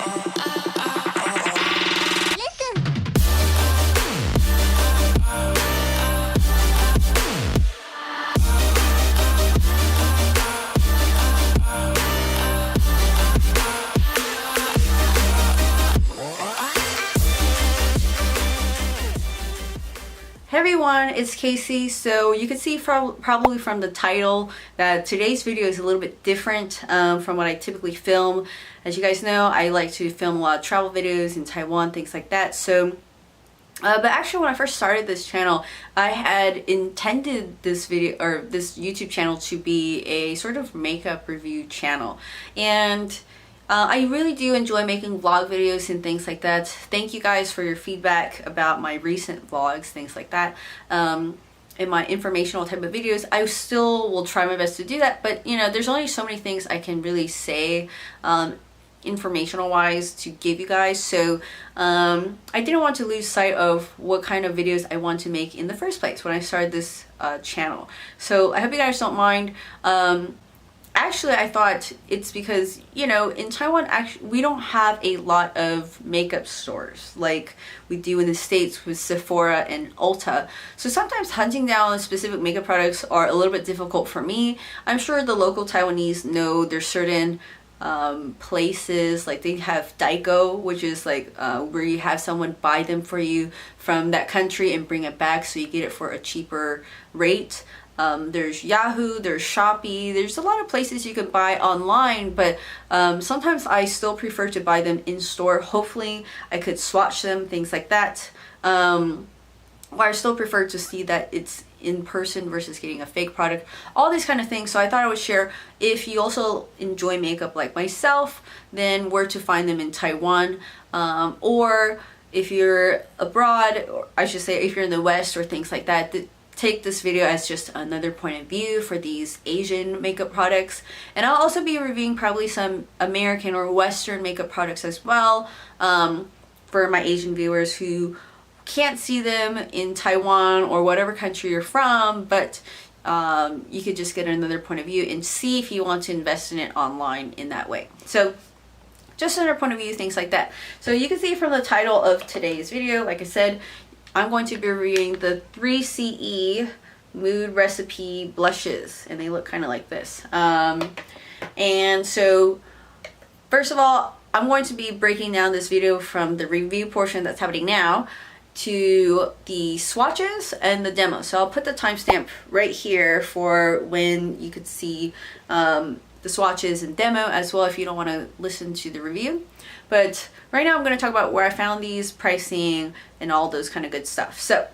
Hey everyone, it's Casey. So you can see probably from the title that today's video is a little bit different from what I typically film. As you guys know, I like to film a lot of travel videos in Taiwan, things like that. So, but actually when I first started this channel, I had intended this video or this YouTube channel to be a sort of makeup review channel. And I really do enjoy making vlog videos and things like that. Thank you guys for your feedback about my recent vlogs, things like that. In my informational type of videos, I still will try my best to do that, but you know, there's only so many things I can really say informational wise to give you guys. So I didn't want to lose sight of what kind of videos I want to make in the first place when I started this channel. So I hope you guys don't mind. Actually, I thought it's because, you know, in Taiwan, actually, we don't have a lot of makeup stores like we do in the States with Sephora and Ulta. So sometimes hunting down specific makeup products are a little bit difficult for me. I'm sure the local Taiwanese know there's certain places, like they have Daiko, which is like where you have someone buy them for you from that country and bring it back so you get it for a cheaper rate. There's Yahoo, there's Shopee, there's a lot of places you can buy online, but sometimes I still prefer to buy them in store. Hopefully I could swatch them, things like that. Or I still prefer to see that it's in person versus getting a fake product, all these kind of things. So I thought I would share, if you also enjoy makeup like myself, then where to find them in Taiwan, or if you're abroad, or I should say if you're in the West or things like that, take this video as just another point of view for these Asian makeup products. And I'll also be reviewing probably some American or Western makeup products as well, for my Asian viewers who can't see them in Taiwan or whatever country you're from, but you could just get another point of view and see if you want to invest in it online in that way. So just another point of view, things like that. So you can see from the title of today's video, like I said, I'm going to be reviewing the 3CE Mood Recipe Blushes, and they look kind of like this. And so, first of all, I'm going to be breaking down this video from the review portion that's happening now to the swatches and the demo. So I'll put the timestamp right here for when you could see the swatches and demo as well if you don't want to listen to the review. But right now I'm going to talk about where I found these, pricing, and all those kind of good stuff. So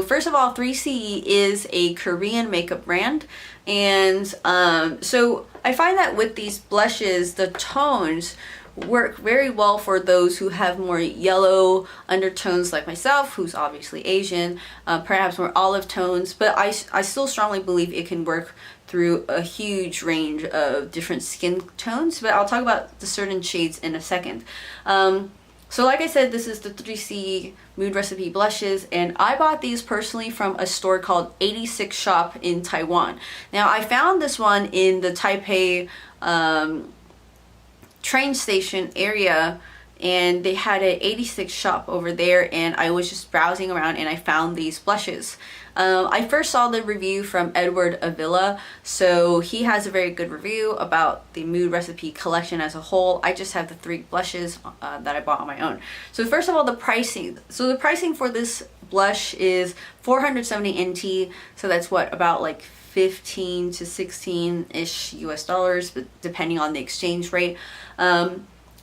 first of all, 3CE is a Korean makeup brand, and so I find that with these blushes, the tones work very well for those who have more yellow undertones like myself, who's obviously Asian, perhaps more olive tones, but I still strongly believe it can work through a huge range of different skin tones, but I'll talk about the certain shades in a second. So like I said, this is the 3CE Mood Recipe Blushes, and I bought these personally from a store called 86 Shop in Taiwan. Now I found this one in the Taipei train station area, and they had an 86 Shop over there, and I was just browsing around and I found these blushes. I first saw the review from Edward Avila, so he has a very good review about the Mood Recipe collection as a whole. I just have the 3 blushes that I bought on my own. So first of all, the pricing. So the pricing for this blush is 470 NT, so that's what, about like 15 to 16-ish US dollars, but depending on the exchange rate.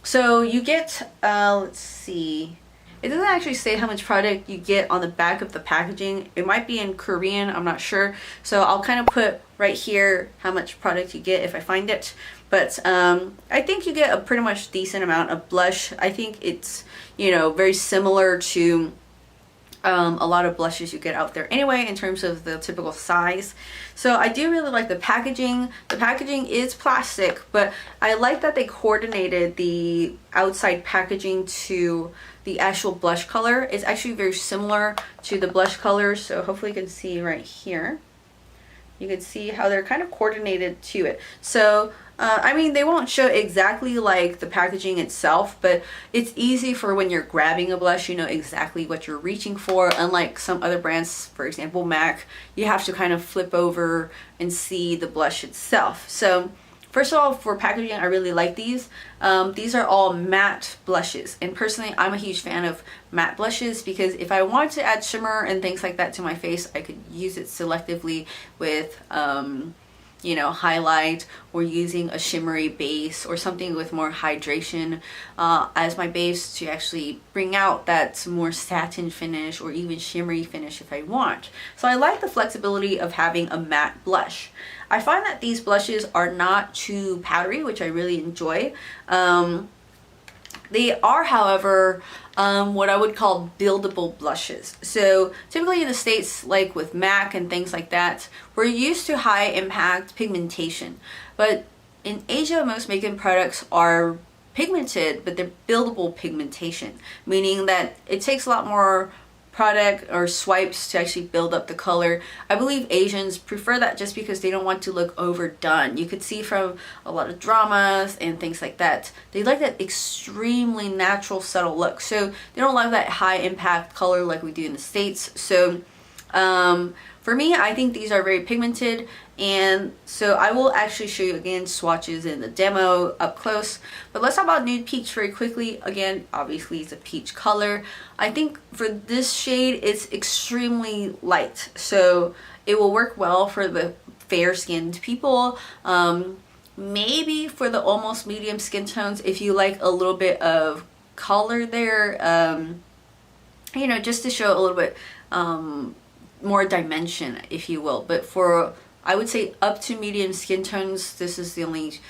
So you get, let's see, it doesn't actually say how much product you get on the back of the packaging. It might be in Korean, I'm not sure. So I'll kind of put right here how much product you get if I find it. But I think you get a pretty much decent amount of blush. I think it's, you know, very similar to a lot of blushes you get out there anyway in terms of the typical size. So I do really like the packaging. The packaging is plastic, but I like that they coordinated the outside packaging to the actual blush color. It's actually very similar to the blush colors, so hopefully you can see right here. You can see how they're kind of coordinated to it. So I mean, they won't show exactly like the packaging itself, but it's easy for when you're grabbing a blush, you know exactly what you're reaching for. Unlike some other brands, for example, MAC, you have to kind of flip over and see the blush itself. So first of all, for packaging, I really like these. These are all matte blushes, and personally, I'm a huge fan of matte blushes because if I want to add shimmer and things like that to my face, I could use it selectively with you know, highlight, or using a shimmery base or something with more hydration as my base to actually bring out that more satin finish or even shimmery finish if I want. So I like the flexibility of having a matte blush. I find that these blushes are not too powdery, which I really enjoy. They are, however, what I would call buildable blushes. So typically in the States, like with MAC and things like that, we're used to high impact pigmentation. But in Asia, most makeup products are pigmented, but they're buildable pigmentation, meaning that it takes a lot more product or swipes to actually build up the color. I believe Asians prefer that just because they don't want to look overdone. You could see from a lot of dramas and things like that, they like that extremely natural, subtle look. So they don't love that high impact color like we do in the States. So for me, I think these are very pigmented, and so I will actually show you again swatches in the demo up close. But let's talk about Nude Peach very quickly. Again, obviously it's a peach color. I think for this shade, it's extremely light, so it will work well for the fair-skinned people. Maybe for the almost medium skin tones, if you like a little bit of color there, you know, just to show a little bit more dimension, if you will. But for, I would say, up to medium skin tones, this is the only,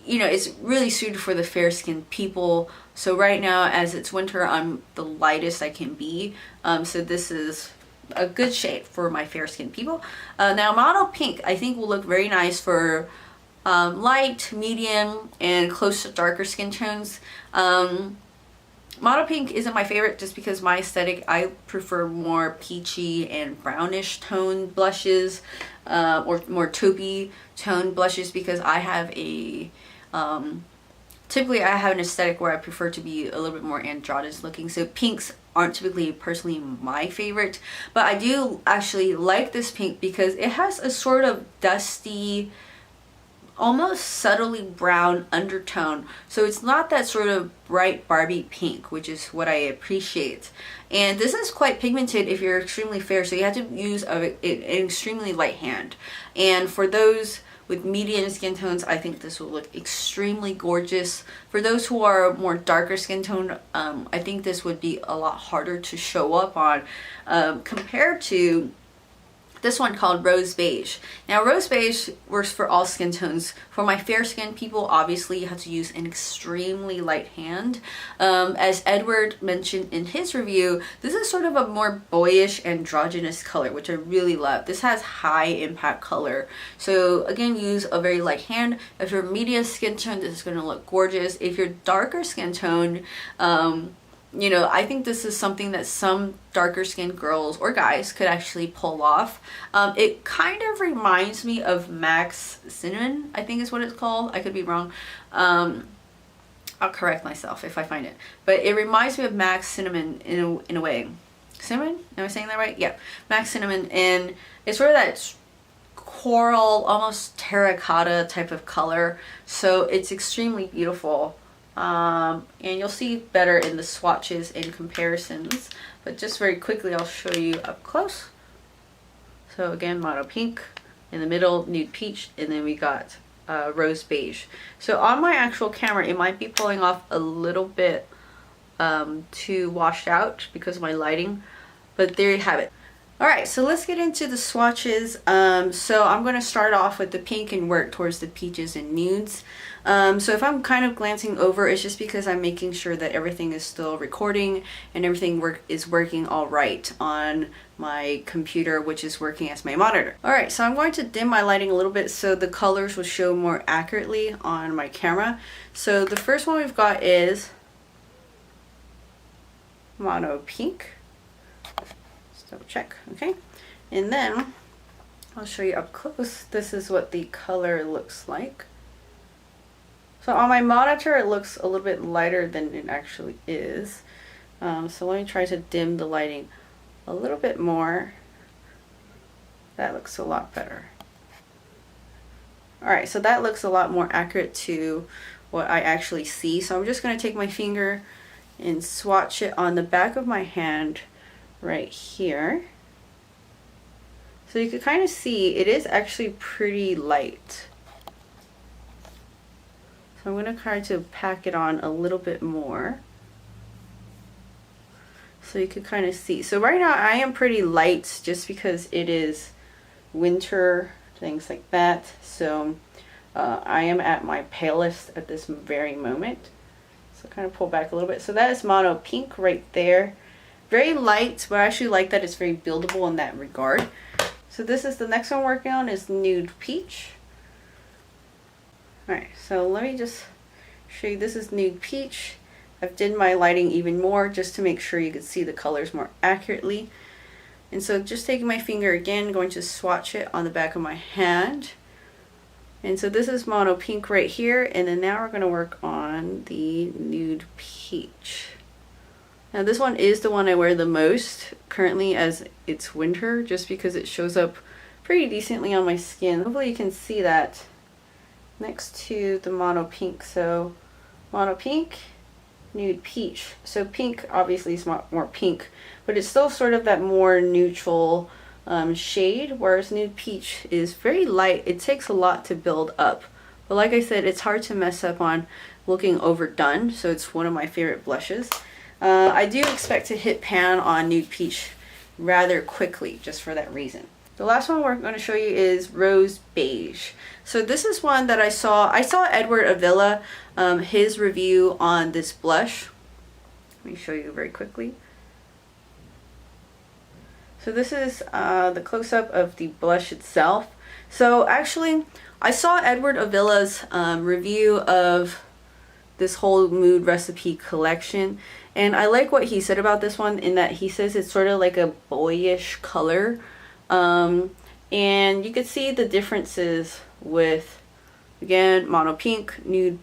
you know, it's really suited for the fair skinned people. So right now, as it's winter, I'm the lightest I can be. So this is a good shade for my fair skinned people. Now Mono Pink, I think will look very nice for light, medium, and close to darker skin tones. Mono Pink isn't my favorite just because my aesthetic, I prefer more peachy and brownish tone blushes, or more taupey tone blushes, because I have a, typically I have an aesthetic where I prefer to be a little bit more androgynous looking. So pinks aren't typically personally my favorite, but I do actually like this pink because it has a sort of dusty, almost subtly brown undertone. So it's not that sort of bright Barbie pink, which is what I appreciate. And this is quite pigmented if you're extremely fair, so you have to use an extremely light hand. And for those with medium skin tones, I think this will look extremely gorgeous. For those who are more darker skin tone, I think this would be a lot harder to show up on compared to this one called Rose Beige. Now Rose Beige works for all skin tones. For my fair skinned people, obviously you have to use an extremely light hand. As Edward mentioned in his review, this is sort of a more boyish androgynous color, which I really love. This has high impact color. So again, use a very light hand. If you're medium skin tone, this is going to look gorgeous. If you're darker skin tone, you know, I think this is something that some darker skinned girls or guys could actually pull off. It kind of reminds me of MAC's Cinnamon, I think is what it's called. I could be wrong. I'll correct myself if I find it. But it reminds me of MAC's Cinnamon in a way. Cinnamon? Am I saying that right? Yeah. MAC's Cinnamon. And it's sort of that coral, almost terracotta type of color. So it's extremely beautiful. And you'll see better in the swatches and comparisons, but just very quickly I'll show you up close. So again, Mono Pink, in the middle Nude Peach, and then we got Rose Beige. So on my actual camera it might be pulling off a little bit too washed out because of my lighting, but there you have it. Alright, so let's get into the swatches. So I'm going to start off with the pink and work towards the peaches and nudes. So if I'm kind of glancing over, it's just because I'm making sure that everything is still recording and everything is working all right on my computer, which is working as my monitor. Alright, so I'm going to dim my lighting a little bit so the colors will show more accurately on my camera. So the first one we've got is Mono Pink. Double check, okay? And then I'll show you up close. This is what the color looks like. So on my monitor it looks a little bit lighter than it actually is. So let me try to dim the lighting a little bit more. That looks a lot better. Alright, so that looks a lot more accurate to what I actually see. So I'm just going to take my finger and swatch it on the back of my hand right here. So you can kind of see it is actually pretty light. So I'm going to try to pack it on a little bit more, so you can kind of see. So right now I am pretty light just because it is winter, things like that. So I am at my palest at this very moment. So kind of pull back a little bit. So that is Mono Pink right there. Very light, but I actually like that it's very buildable in that regard. So this is the next one I'm working on, is Nude Peach. Alright, so let me just show you. This is Nude Peach. I've did my lighting even more just to make sure you can see the colors more accurately. And so just taking my finger again, going to swatch it on the back of my hand. And so this is Mono Pink right here, and then now we're going to work on the Nude Peach. Now this one is the one I wear the most currently as it's winter, just because it shows up pretty decently on my skin. Hopefully you can see that next to the Mono Pink. So Mono Pink, Nude Peach. So pink obviously is more pink, but it's still sort of that more neutral shade, whereas Nude Peach is very light. It takes a lot to build up, but like I said, it's hard to mess up on looking overdone, so it's one of my favorite blushes. I do expect to hit pan on Nude Peach rather quickly just for that reason. The last one we're going to show you is Rose Beige. So this is one that I saw Edward Avila, his review on this blush. Let me show you very quickly. So this is the close-up of the blush itself. So actually, I saw Edward Avila's review of this whole Mood Recipe collection, and I like what he said about this one in that he says it's sort of like a boyish color. And you can see the differences with, again, Mono Pink, Nude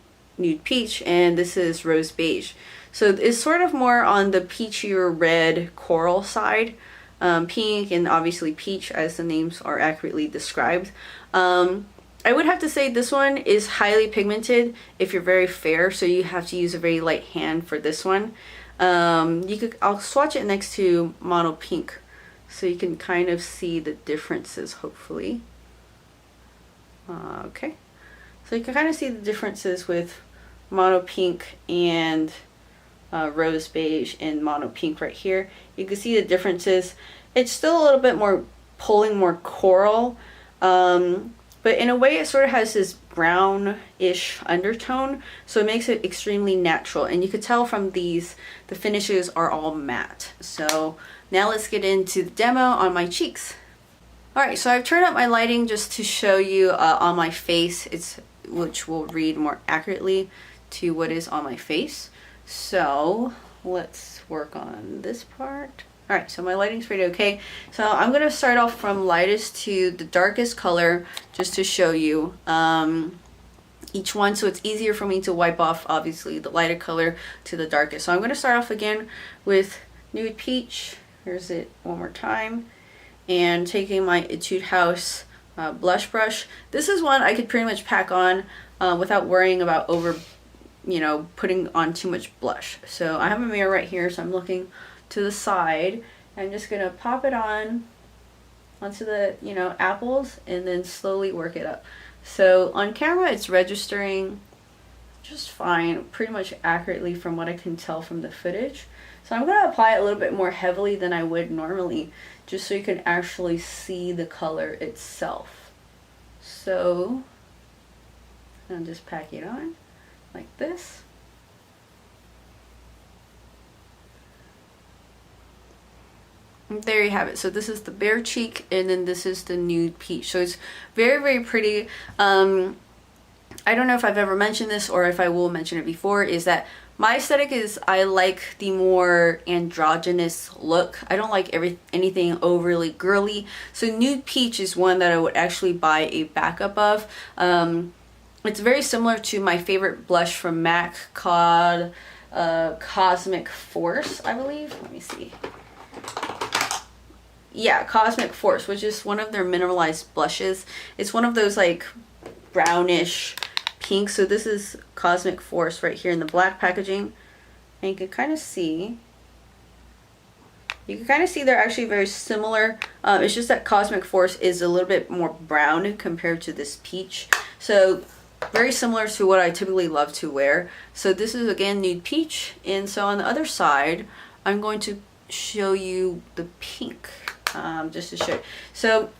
Peach, and this is Rose Beige. So it's sort of more on the peachier red coral side. Pink and obviously peach, as the names are accurately described. I would have to say this one is highly pigmented if you're very fair, so you have to use a very light hand for this one. I'll swatch it next to Mono Pink so you can kind of see the differences, hopefully. Okay, so you can kind of see the differences with Mono Pink and Rose Beige and Mono Pink right here. You can see the differences. It's still a little bit more pulling more coral, but in a way it sort of has this brownish undertone, so it makes it extremely natural, and you could tell from these the finishes are all matte. So now let's get into the demo on my cheeks. Alright, so I've turned up my lighting just to show you on my face, which will read more accurately to what is on my face. So let's work on this part. Alright, so my lighting's pretty okay. So I'm going to start off from lightest to the darkest color just to show you each one, so it's easier for me to wipe off obviously the lighter color to the darkest. So I'm going to start off again with Nude Peach. Here's it one more time. And taking my Etude House blush brush. This is one I could pretty much pack on without worrying about putting on too much blush. So I have a mirror right here, so I'm looking to the side. I'm just gonna pop it on onto the apples and then slowly work it up. So on camera it's registering just fine, pretty much accurately from what I can tell from the footage. So I'm gonna apply it a little bit more heavily than I would normally, just so you can actually see the color itself. So I'll just pack it on like this. And there you have it. So this is the bare cheek, and then this is the Nude Peach. So it's very, very pretty. I don't know if I've ever mentioned this or if I will mention it before, is that my aesthetic is I like the more androgynous look. I don't like anything overly girly. So Nude Peach is one that I would actually buy a backup of. And It's very similar to my favorite blush from MAC called Cosmic Force, I believe. Let me see. Yeah, Cosmic Force, which is one of their mineralized blushes. It's one of those like brownish pink. So this is Cosmic Force right here in the black packaging. And you can kind of see, they're actually very similar. It's just that Cosmic Force is a little bit more brown compared to this peach. So very similar to what I typically love to wear. So this is again Nude Peach. And so on the other side, I'm going to show you the pink, just to show you. So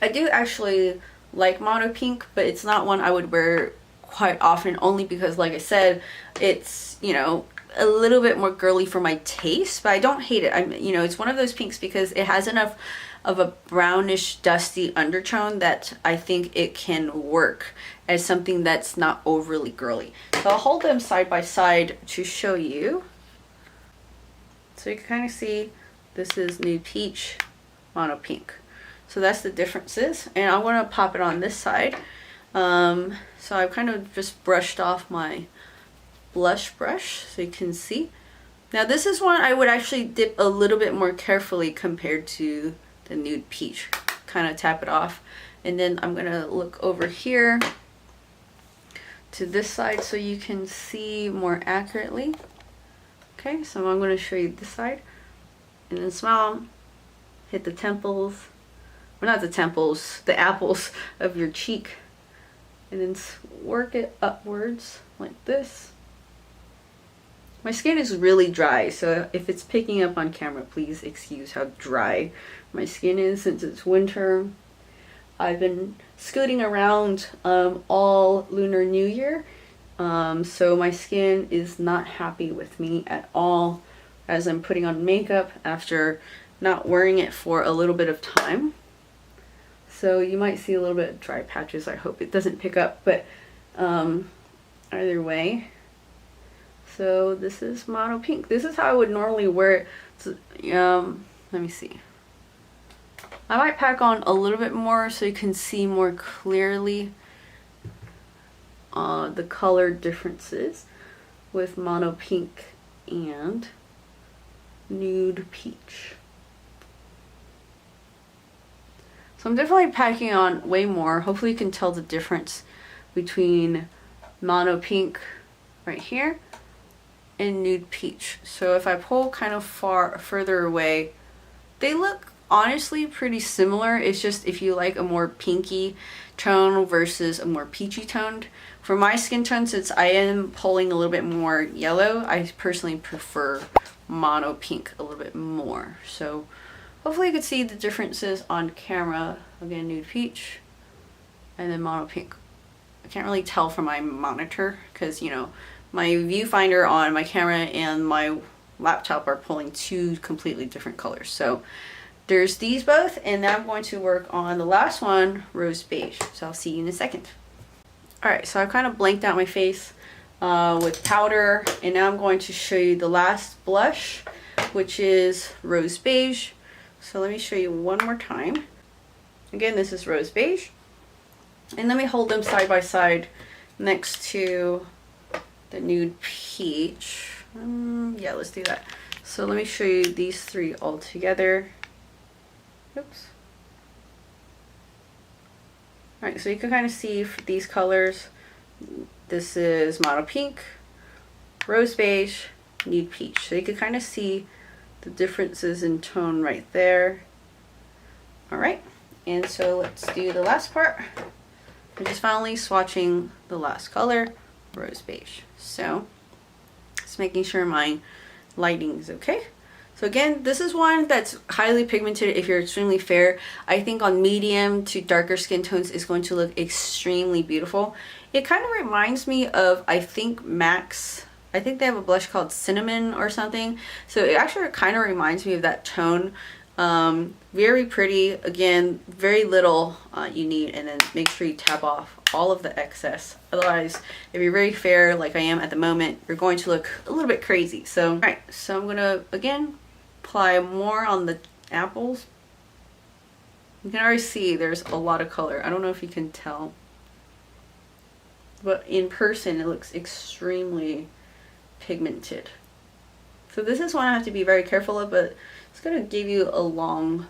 I do actually like mono pink, but it's not one I would wear quite often, only because, like I said, it's, you know, a little bit more girly for my taste, but I don't hate it. It's one of those pinks because it has enough of a brownish dusty undertone that I think it can work as something that's not overly girly. So I'll hold them side by side to show you. So you can kind of see this is Nude Peach, mono pink. So that's the differences, and I want to pop it on this side. So I've kind of just brushed off my blush brush so you can see. Now this is one I would actually dip a little bit more carefully compared to the Nude Peach. Kind of tap it off, and then I'm gonna look over here to this side so you can see more accurately. Okay, so I'm going to show you this side, and then smile, hit the temples, well, not the temples, the apples of your cheek, and then work it upwards like this. My skin is really dry, so if it's picking up on camera, please excuse how dry my skin is since it's winter. I've been scooting around all Lunar New Year. So my skin is not happy with me at all as I'm putting on makeup after not wearing it for a little bit of time. So you might see a little bit of dry patches. I hope it doesn't pick up, but either way. So this is mono pink. This is how I would normally wear it. So, let me see. I might pack on a little bit more so you can see more clearly the color differences with mono pink and Nude Peach. So I'm definitely packing on way more. Hopefully you can tell the difference between mono pink right here and Nude Peach. So if I pull kind of further away, they look honestly pretty similar. It's just if you like a more pinky tone versus a more peachy toned. For my skin tone, since I am pulling a little bit more yellow, I personally prefer mono pink a little bit more. So hopefully you could see the differences on camera. Again, Nude Peach and then mono pink. I can't really tell from my monitor because, you know, my viewfinder on my camera and my laptop are pulling two completely different colors. So there's these both, and now I'm going to work on the last one, Rose Beige. So I'll see you in a second. Alright, so I've kind of blanked out my face with powder, and now I'm going to show you the last blush, which is Rose Beige. So let me show you one more time. Again, this is Rose Beige. And let me hold them side by side next to the Nude Peach. Yeah, let's do that. So let me show you these three all together. Oops. Alright, so you can kind of see these colors. This is mono pink, Rose Beige, Nude Peach. So you can kind of see the differences in tone right there. Alright, and so let's do the last part. We're just finally swatching the last color, Rose Beige. So just making sure my lighting is okay. So again, this is one that's highly pigmented if you're extremely fair. I think on medium to darker skin tones is going to look extremely beautiful. It kind of reminds me of, I think, MAC's, I think they have a blush called Cinnamon or something. So it actually kind of reminds me of that tone. Very pretty. Again, very little you need, and then make sure you tap off all of the excess. Otherwise, if you're very fair like I am at the moment, you're going to look a little bit crazy. So, all right, so I'm gonna again apply more on the apples. You can already see there's a lot of color. I don't know if you can tell. but in person it looks extremely pigmented. So this is one I have to be very careful of, but it's going to give you a long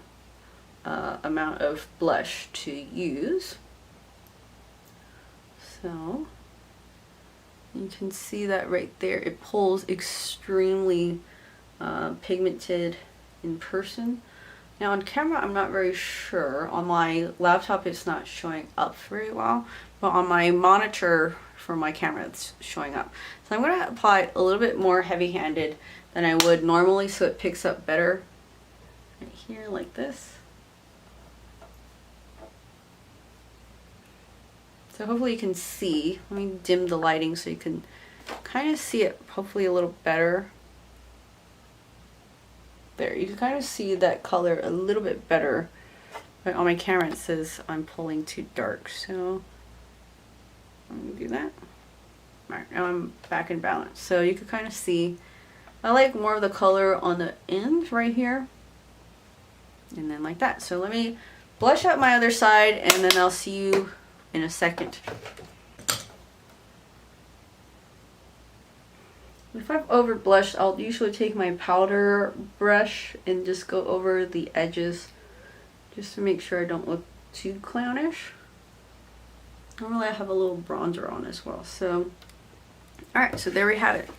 amount of blush to use. So you can see that right there. It pulls extremely pigmented in person. Now on camera I'm not very sure. On my laptop it's not showing up very well, but on my monitor for my camera it's showing up. So I'm going to apply a little bit more heavy-handed than I would normally so it picks up better right here like this. So hopefully you can see. Let me dim the lighting so you can kind of see it hopefully a little better. There, you can kind of see that color a little bit better. But on my camera it says I'm pulling too dark, so I'm gonna do that. Alright, now I'm back in balance. So you can kind of see, I like more of the color on the end right here. And then like that. So let me blush up my other side and then I'll see you in a second. If I've over blushed, I'll usually take my powder brush and just go over the edges just to make sure I don't look too clownish. Normally I have a little bronzer on as well. So, alright, so there we have it.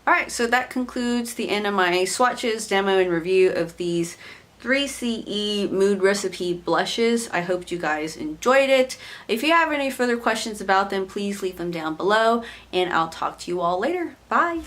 Alright, so that concludes the end of my swatches, demo, and review of these 3CE Mood Recipe blushes. I hope you guys enjoyed it. If you have any further questions about them, please leave them down below, and I'll talk to you all later. Bye!